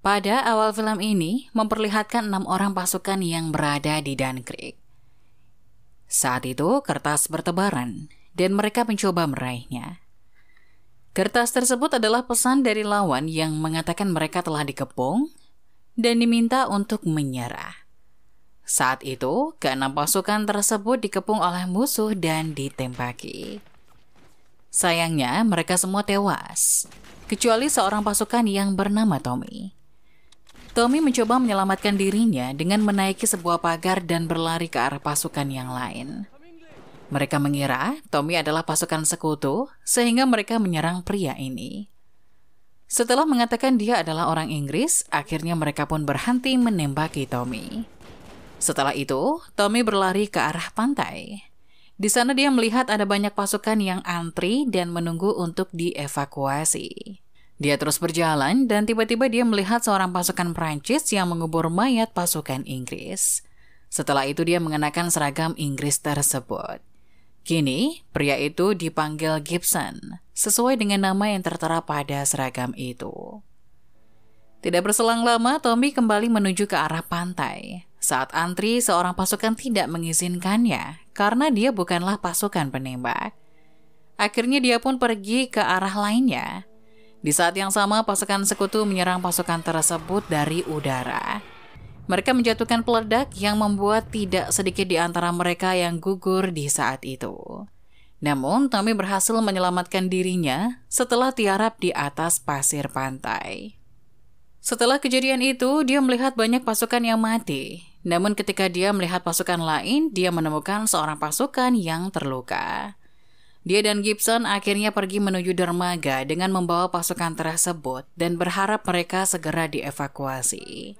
Pada awal film ini memperlihatkan 6 orang pasukan yang berada di Dunkirk. Saat itu kertas bertebaran dan mereka mencoba meraihnya. Kertas tersebut adalah pesan dari lawan yang mengatakan mereka telah dikepung dan diminta untuk menyerah. Saat itu, ke-6 pasukan tersebut dikepung oleh musuh dan ditembaki. Sayangnya, mereka semua tewas, kecuali seorang pasukan yang bernama Tommy. Tommy mencoba menyelamatkan dirinya dengan menaiki sebuah pagar dan berlari ke arah pasukan yang lain. Mereka mengira Tommy adalah pasukan sekutu, sehingga mereka menyerang pria ini. Setelah mengatakan dia adalah orang Inggris, akhirnya mereka pun berhenti menembaki Tommy. Setelah itu, Tommy berlari ke arah pantai. Di sana dia melihat ada banyak pasukan yang antri dan menunggu untuk dievakuasi. Dia terus berjalan dan tiba-tiba dia melihat seorang pasukan Prancis yang mengubur mayat pasukan Inggris. Setelah itu dia mengenakan seragam Inggris tersebut. Kini, pria itu dipanggil Gibson, sesuai dengan nama yang tertera pada seragam itu. Tidak berselang lama, Tommy kembali menuju ke arah pantai. Saat antri, seorang pasukan tidak mengizinkannya karena dia bukanlah pasukan penembak. Akhirnya dia pun pergi ke arah lainnya. Di saat yang sama, pasukan sekutu menyerang pasukan tersebut dari udara. Mereka menjatuhkan peledak yang membuat tidak sedikit di antara mereka yang gugur di saat itu. Namun, Tommy berhasil menyelamatkan dirinya setelah tiarap di atas pasir pantai. Setelah kejadian itu, dia melihat banyak pasukan yang mati. Namun ketika dia melihat pasukan lain, dia menemukan seorang pasukan yang terluka. Dia dan Gibson akhirnya pergi menuju dermaga dengan membawa pasukan tersebut dan berharap mereka segera dievakuasi.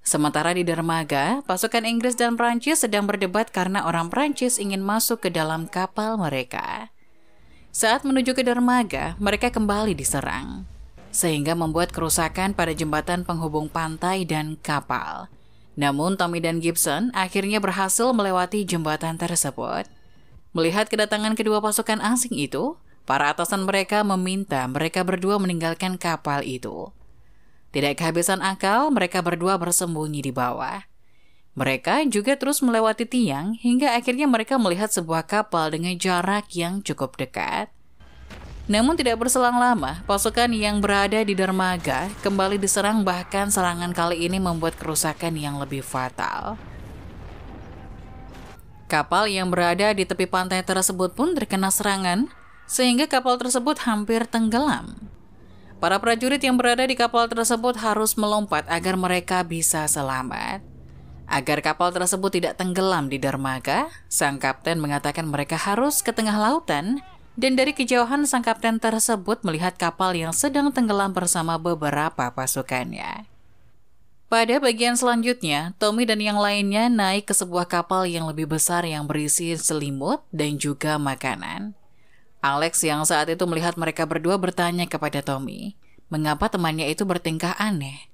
Sementara di dermaga, pasukan Inggris dan Prancis sedang berdebat karena orang Prancis ingin masuk ke dalam kapal mereka. Saat menuju ke dermaga, mereka kembali diserang, sehingga membuat kerusakan pada jembatan penghubung pantai dan kapal. Namun Tommy dan Gibson akhirnya berhasil melewati jembatan tersebut. Melihat kedatangan kedua pasukan asing itu, para atasan mereka meminta mereka berdua meninggalkan kapal itu. Tidak kehabisan akal, mereka berdua bersembunyi di bawah. Mereka juga terus melewati tiang hingga akhirnya mereka melihat sebuah kapal dengan jarak yang cukup dekat. Namun tidak berselang lama, pasukan yang berada di dermaga kembali diserang, bahkan serangan kali ini membuat kerusakan yang lebih fatal. Kapal yang berada di tepi pantai tersebut pun terkena serangan, sehingga kapal tersebut hampir tenggelam. Para prajurit yang berada di kapal tersebut harus melompat agar mereka bisa selamat. Agar kapal tersebut tidak tenggelam di dermaga, sang kapten mengatakan mereka harus ke tengah lautan, dan dari kejauhan sang kapten tersebut melihat kapal yang sedang tenggelam bersama beberapa pasukannya. Pada bagian selanjutnya, Tommy dan yang lainnya naik ke sebuah kapal yang lebih besar yang berisi selimut dan juga makanan. Alex yang saat itu melihat mereka berdua bertanya kepada Tommy, mengapa temannya itu bertingkah aneh.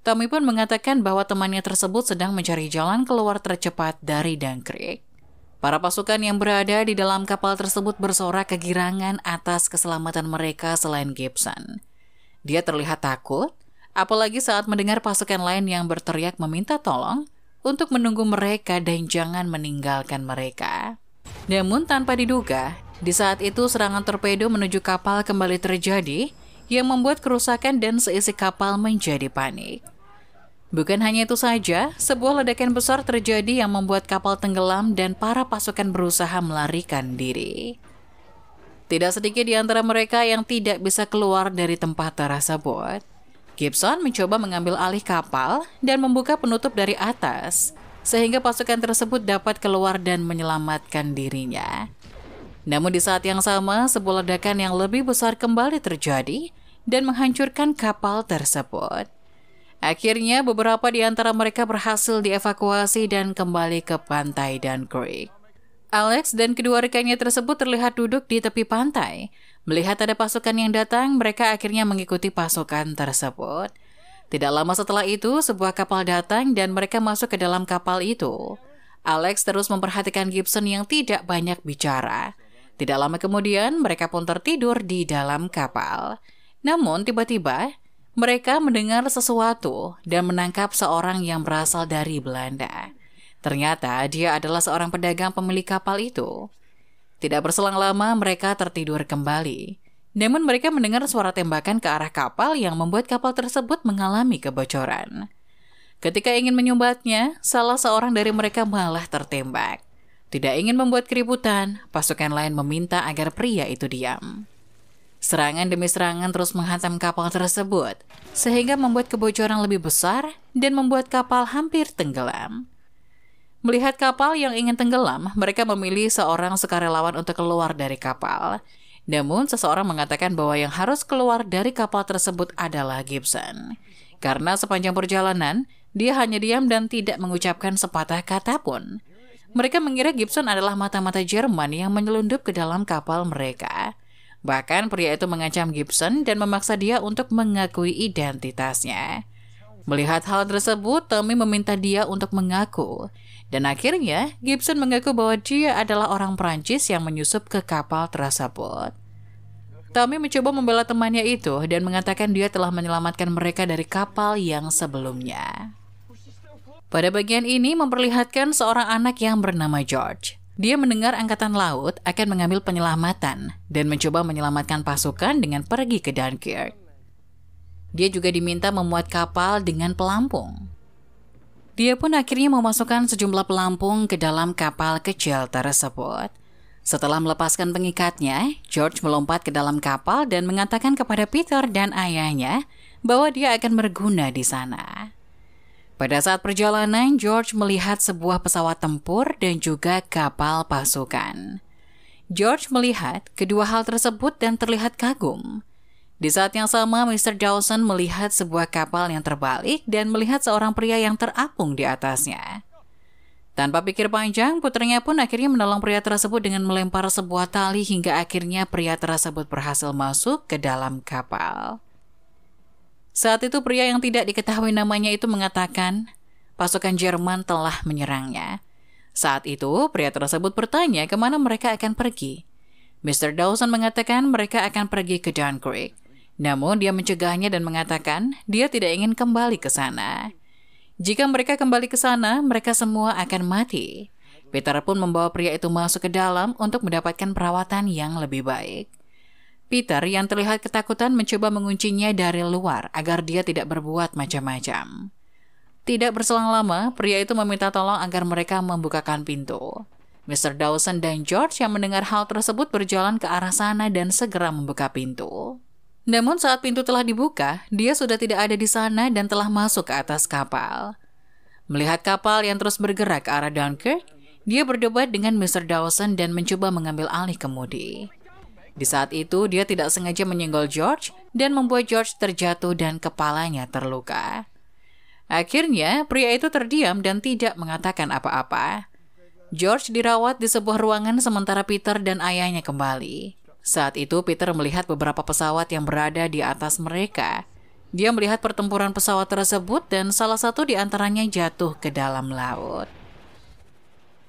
Tommy pun mengatakan bahwa temannya tersebut sedang mencari jalan keluar tercepat dari Dunkirk. Para pasukan yang berada di dalam kapal tersebut bersorak kegirangan atas keselamatan mereka selain Gibson. Dia terlihat takut, apalagi saat mendengar pasukan lain yang berteriak meminta tolong untuk menunggu mereka dan jangan meninggalkan mereka. Namun tanpa diduga, di saat itu serangan torpedo menuju kapal kembali terjadi yang membuat kerusakan dan seisi kapal menjadi panik. Bukan hanya itu saja, sebuah ledakan besar terjadi yang membuat kapal tenggelam dan para pasukan berusaha melarikan diri. Tidak sedikit di antara mereka yang tidak bisa keluar dari tempat tersebut. Gibson mencoba mengambil alih kapal dan membuka penutup dari atas, sehingga pasukan tersebut dapat keluar dan menyelamatkan dirinya. Namun di saat yang sama, sebuah ledakan yang lebih besar kembali terjadi dan menghancurkan kapal tersebut. Akhirnya beberapa di antara mereka berhasil dievakuasi dan kembali ke pantai Dunkirk. Alex dan kedua rekannya tersebut terlihat duduk di tepi pantai. Melihat ada pasukan yang datang, mereka akhirnya mengikuti pasukan tersebut. Tidak lama setelah itu, sebuah kapal datang dan mereka masuk ke dalam kapal itu. Alex terus memperhatikan Gibson yang tidak banyak bicara. Tidak lama kemudian, mereka pun tertidur di dalam kapal. Namun tiba-tiba, Mereka mendengar sesuatu dan menangkap seorang yang berasal dari Belanda. Ternyata dia adalah seorang pedagang pemilik kapal itu. Tidak berselang lama mereka tertidur kembali. Namun mereka mendengar suara tembakan ke arah kapal yang membuat kapal tersebut mengalami kebocoran. Ketika ingin menyumbatnya, salah seorang dari mereka malah tertembak. Tidak ingin membuat keributan, pasukan lain meminta agar pria itu diam. Serangan demi serangan terus menghantam kapal tersebut, sehingga membuat kebocoran lebih besar dan membuat kapal hampir tenggelam. Melihat kapal yang ingin tenggelam, mereka memilih seorang sukarelawan untuk keluar dari kapal. Namun, seseorang mengatakan bahwa yang harus keluar dari kapal tersebut adalah Gibson. Karena sepanjang perjalanan, dia hanya diam dan tidak mengucapkan sepatah kata pun. Mereka mengira Gibson adalah mata-mata Jerman yang menyelundup ke dalam kapal mereka. Bahkan pria itu mengancam Gibson dan memaksa dia untuk mengakui identitasnya. Melihat hal tersebut, Tommy meminta dia untuk mengaku. Dan akhirnya, Gibson mengaku bahwa dia adalah orang Prancis yang menyusup ke kapal tersebut. Tommy mencoba membela temannya itu dan mengatakan dia telah menyelamatkan mereka dari kapal yang sebelumnya. Pada bagian ini memperlihatkan seorang anak yang bernama George. Dia mendengar angkatan laut akan mengambil penyelamatan dan mencoba menyelamatkan pasukan dengan pergi ke Dunkirk. Dia juga diminta memuat kapal dengan pelampung. Dia pun akhirnya memasukkan sejumlah pelampung ke dalam kapal kecil tersebut. Setelah melepaskan pengikatnya, George melompat ke dalam kapal dan mengatakan kepada Peter dan ayahnya bahwa dia akan berguna di sana. Pada saat perjalanan, George melihat sebuah pesawat tempur dan juga kapal pasukan. George melihat kedua hal tersebut dan terlihat kagum. Di saat yang sama, Mr. Dawson melihat sebuah kapal yang terbalik dan melihat seorang pria yang terapung di atasnya. Tanpa pikir panjang, putranya pun akhirnya menolong pria tersebut dengan melempar sebuah tali hingga akhirnya pria tersebut berhasil masuk ke dalam kapal. Saat itu pria yang tidak diketahui namanya itu mengatakan, pasukan Jerman telah menyerangnya. Saat itu, pria tersebut bertanya kemana mereka akan pergi. Mr. Dawson mengatakan mereka akan pergi ke Dunkirk. Namun dia mencegahnya dan mengatakan dia tidak ingin kembali ke sana. Jika mereka kembali ke sana, mereka semua akan mati. Peter pun membawa pria itu masuk ke dalam untuk mendapatkan perawatan yang lebih baik. Peter yang terlihat ketakutan mencoba menguncinya dari luar agar dia tidak berbuat macam-macam. Tidak berselang lama, pria itu meminta tolong agar mereka membukakan pintu. Mr. Dawson dan George yang mendengar hal tersebut berjalan ke arah sana dan segera membuka pintu. Namun saat pintu telah dibuka, dia sudah tidak ada di sana dan telah masuk ke atas kapal. Melihat kapal yang terus bergerak ke arah Dunkirk, dia berdebat dengan Mr. Dawson dan mencoba mengambil alih kemudi. Di saat itu, dia tidak sengaja menyenggol George dan membuat George terjatuh dan kepalanya terluka. Akhirnya, pria itu terdiam dan tidak mengatakan apa-apa. George dirawat di sebuah ruangan sementara Peter dan ayahnya kembali. Saat itu Peter melihat beberapa pesawat yang berada di atas mereka. Dia melihat pertempuran pesawat tersebut dan salah satu di antaranya jatuh ke dalam laut.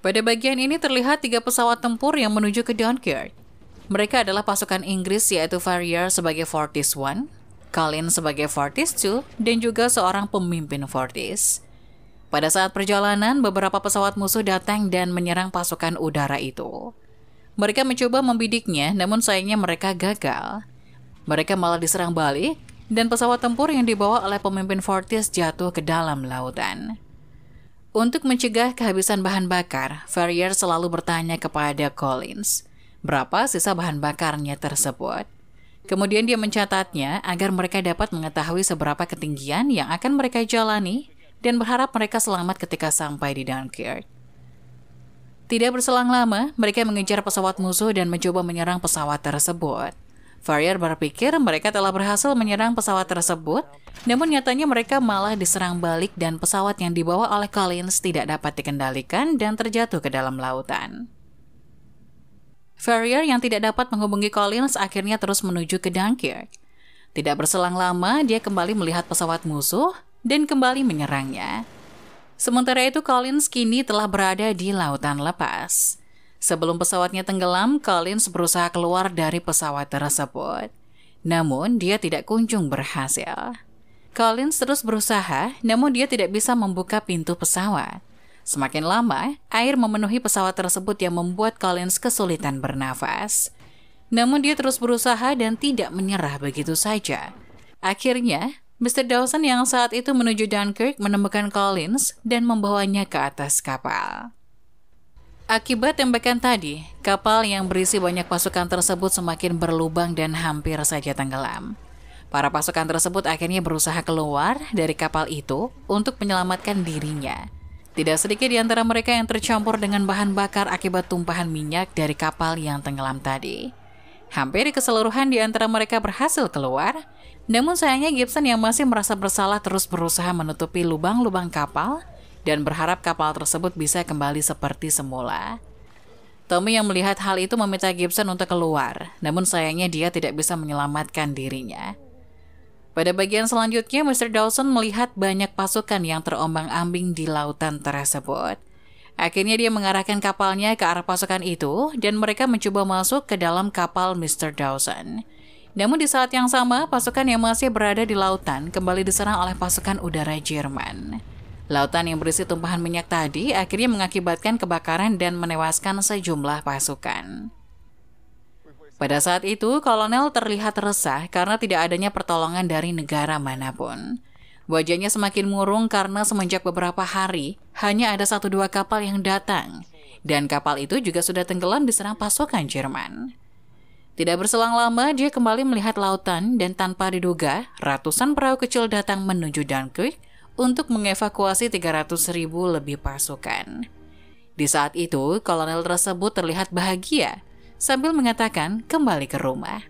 Pada bagian ini terlihat 3 pesawat tempur yang menuju ke Dunkirk. Mereka adalah pasukan Inggris yaitu Farrier sebagai Fortis 1, Collins sebagai Fortis 2, dan juga seorang pemimpin Fortis. Pada saat perjalanan, beberapa pesawat musuh datang dan menyerang pasukan udara itu. Mereka mencoba membidiknya, namun sayangnya mereka gagal. Mereka malah diserang balik, dan pesawat tempur yang dibawa oleh pemimpin Fortis jatuh ke dalam lautan. Untuk mencegah kehabisan bahan bakar, Farrier selalu bertanya kepada Collins, berapa sisa bahan bakarnya tersebut. Kemudian dia mencatatnya agar mereka dapat mengetahui seberapa ketinggian yang akan mereka jalani, dan berharap mereka selamat ketika sampai di Dunkirk. Tidak berselang lama, mereka mengejar pesawat musuh dan mencoba menyerang pesawat tersebut. Farrier berpikir mereka telah berhasil menyerang pesawat tersebut, namun nyatanya mereka malah diserang balik dan pesawat yang dibawa oleh Collins tidak dapat dikendalikan dan terjatuh ke dalam lautan. Farrier yang tidak dapat menghubungi Collins akhirnya terus menuju ke Dunkirk. Tidak berselang lama, dia kembali melihat pesawat musuh dan kembali menyerangnya. Sementara itu Collins kini telah berada di lautan lepas. Sebelum pesawatnya tenggelam, Collins berusaha keluar dari pesawat tersebut. Namun dia tidak kunjung berhasil. Collins terus berusaha, namun dia tidak bisa membuka pintu pesawat. Semakin lama, air memenuhi pesawat tersebut yang membuat Collins kesulitan bernafas. Namun dia terus berusaha dan tidak menyerah begitu saja. Akhirnya, Mr. Dawson yang saat itu menuju Dunkirk menemukan Collins dan membawanya ke atas kapal. Akibat tembakan tadi, kapal yang berisi banyak pasukan tersebut semakin berlubang dan hampir saja tenggelam. Para pasukan tersebut akhirnya berusaha keluar dari kapal itu untuk menyelamatkan dirinya. Tidak sedikit di antara mereka yang tercampur dengan bahan bakar akibat tumpahan minyak dari kapal yang tenggelam tadi. Hampir keseluruhan di antara mereka berhasil keluar, namun sayangnya Gibson yang masih merasa bersalah terus berusaha menutupi lubang-lubang kapal dan berharap kapal tersebut bisa kembali seperti semula. Tommy yang melihat hal itu meminta Gibson untuk keluar, namun sayangnya dia tidak bisa menyelamatkan dirinya. Pada bagian selanjutnya, Mr. Dawson melihat banyak pasukan yang terombang-ambing di lautan tersebut. Akhirnya dia mengarahkan kapalnya ke arah pasukan itu dan mereka mencoba masuk ke dalam kapal Mr. Dawson. Namun di saat yang sama, pasukan yang masih berada di lautan kembali diserang oleh pasukan udara Jerman. Lautan yang berisi tumpahan minyak tadi akhirnya mengakibatkan kebakaran dan menewaskan sejumlah pasukan. Pada saat itu, kolonel terlihat resah karena tidak adanya pertolongan dari negara manapun. Wajahnya semakin murung karena semenjak beberapa hari, hanya ada 1-2 kapal yang datang. Dan kapal itu juga sudah tenggelam diserang pasukan Jerman. Tidak berselang lama, dia kembali melihat lautan dan tanpa diduga, ratusan perahu kecil datang menuju Dunkirk untuk mengevakuasi 300.000 lebih pasukan. Di saat itu, kolonel tersebut terlihat bahagia sambil mengatakan kembali ke rumah.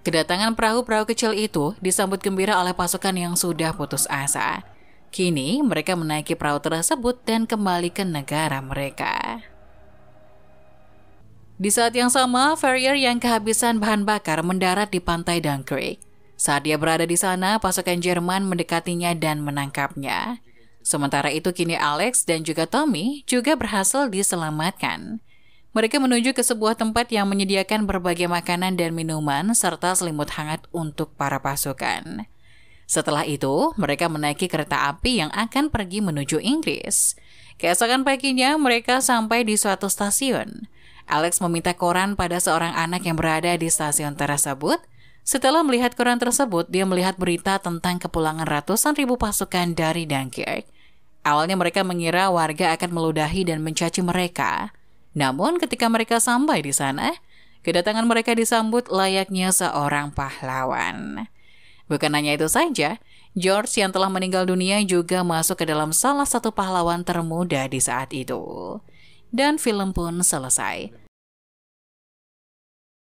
Kedatangan perahu-perahu kecil itu disambut gembira oleh pasukan yang sudah putus asa. Kini mereka menaiki perahu tersebut dan kembali ke negara mereka. Di saat yang sama, Ferrier yang kehabisan bahan bakar mendarat di pantai Dunkirk. Saat dia berada di sana, pasukan Jerman mendekatinya dan menangkapnya. Sementara itu kini Alex dan juga Tommy juga berhasil diselamatkan. Mereka menuju ke sebuah tempat yang menyediakan berbagai makanan dan minuman serta selimut hangat untuk para pasukan. Setelah itu, mereka menaiki kereta api yang akan pergi menuju Inggris. Keesokan paginya, mereka sampai di suatu stasiun. Alex meminta koran pada seorang anak yang berada di stasiun tersebut. Setelah melihat koran tersebut, dia melihat berita tentang kepulangan ratusan ribu pasukan dari Dunkirk. Awalnya mereka mengira warga akan meludahi dan mencaci mereka. Namun ketika mereka sampai di sana, kedatangan mereka disambut layaknya seorang pahlawan. Bukan hanya itu saja, George yang telah meninggal dunia juga masuk ke dalam salah satu pahlawan termuda di saat itu. Dan film pun selesai.